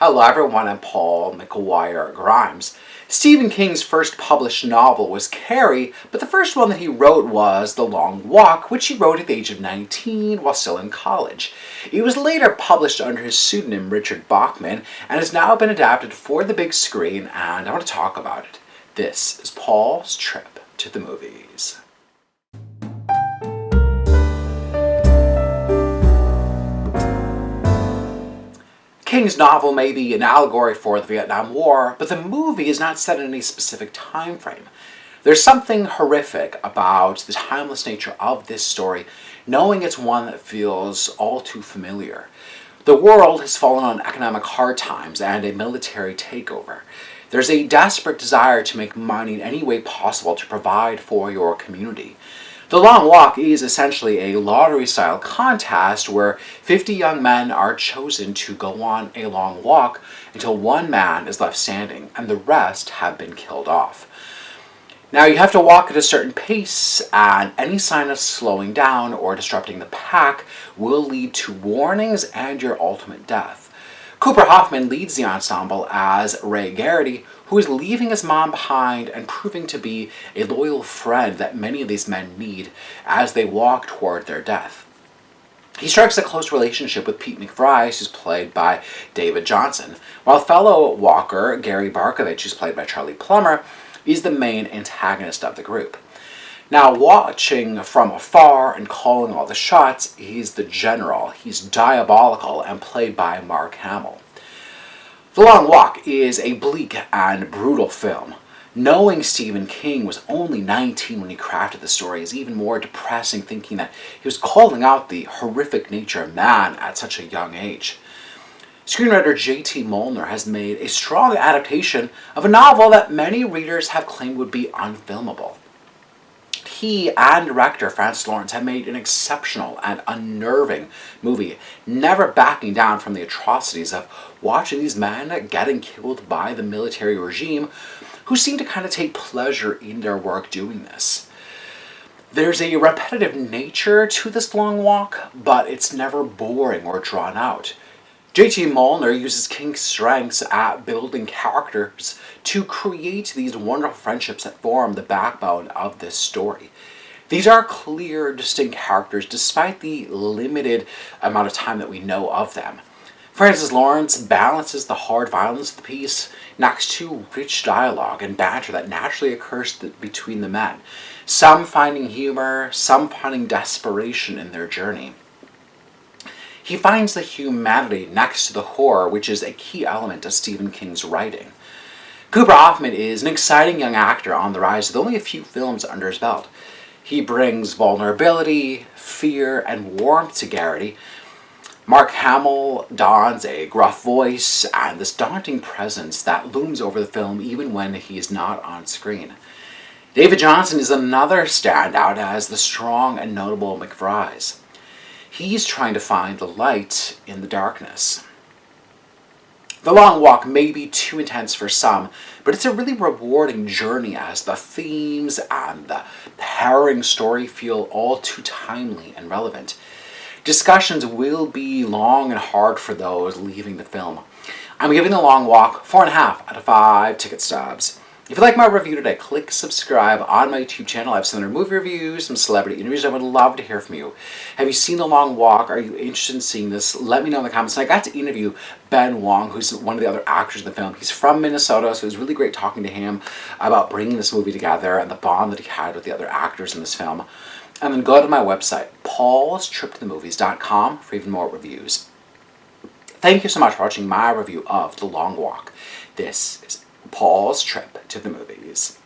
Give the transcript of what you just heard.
Hello everyone, I'm Paul McGuire Grimes. Stephen King's first published novel was Carrie, but the first one that he wrote was The Long Walk, which he wrote at the age of 19 while still in college. It was later published under his pseudonym Richard Bachman and has now been adapted for the big screen, and I want to talk about it. This is Paul's trip to the movies. King's novel may be an allegory for the Vietnam War, but the movie is not set in any specific time frame. There's something horrific about the timeless nature of this story, knowing it's one that feels all too familiar. The world has fallen on economic hard times and a military takeover. There's a desperate desire to make money in any way possible to provide for your community. The Long Walk is essentially a lottery-style contest where 50 young men are chosen to go on a long walk until one man is left standing and the rest have been killed off. Now you have to walk at a certain pace, and any sign of slowing down or disrupting the pack will lead to warnings and your ultimate death. Cooper Hoffman leads the ensemble as Ray Garrity, who is leaving his mom behind and proving to be a loyal friend that many of these men need as they walk toward their death. He strikes a close relationship with Pete McBride, who's played by David Jonsson, while fellow walker Gary Barkovich, who's played by Charlie Plummer, is the main antagonist of the group. Now, watching from afar and calling all the shots, he's the general. He's diabolical and played by Mark Hamill. The Long Walk is a bleak and brutal film. Knowing Stephen King was only 19 when he crafted the story is even more depressing, thinking that he was calling out the horrific nature of man at such a young age. Screenwriter J.T. Molnar has made a strong adaptation of a novel that many readers have claimed would be unfilmable. He and director Francis Lawrence have made an exceptional and unnerving movie, never backing down from the atrocities of watching these men getting killed by the military regime, who seem to kind of take pleasure in their work doing this. There's a repetitive nature to this Long Walk, but it's never boring or drawn out. J.T. Molnar uses King's strengths at building characters to create these wonderful friendships that form the backbone of this story. These are clear, distinct characters despite the limited amount of time that we know of them. Francis Lawrence balances the hard violence of the piece next to rich dialogue and banter that naturally occurs between the men, some finding humor, some finding desperation in their journey. He finds the humanity next to the horror, which is a key element of Stephen King's writing. Cooper Hoffman is an exciting young actor on the rise with only a few films under his belt. He brings vulnerability, fear, and warmth to Garrity. Mark Hamill dons a gruff voice and this daunting presence that looms over the film even when he is not on screen. David Jonsson is another standout as the strong and notable McBride. He's trying to find the light in the darkness. The Long Walk may be too intense for some, but it's a really rewarding journey as the themes and the harrowing story feel all too timely and relevant. Discussions will be long and hard for those leaving the film. I'm giving The Long Walk 4.5 out of 5 ticket stubs. If you like my review today, click subscribe on my YouTube channel. I have some other movie reviews, some celebrity interviews. I would love to hear from you. Have you seen The Long Walk? Are you interested in seeing this? Let me know in the comments. And I got to interview Ben Wong, who's one of the other actors in the film. He's from Minnesota, so it was really great talking to him about bringing this movie together and the bond that he had with the other actors in this film. And then go to my website, paulstriptothemovies.com, for even more reviews. Thank you so much for watching my review of The Long Walk. This is Paul's trip to the movies.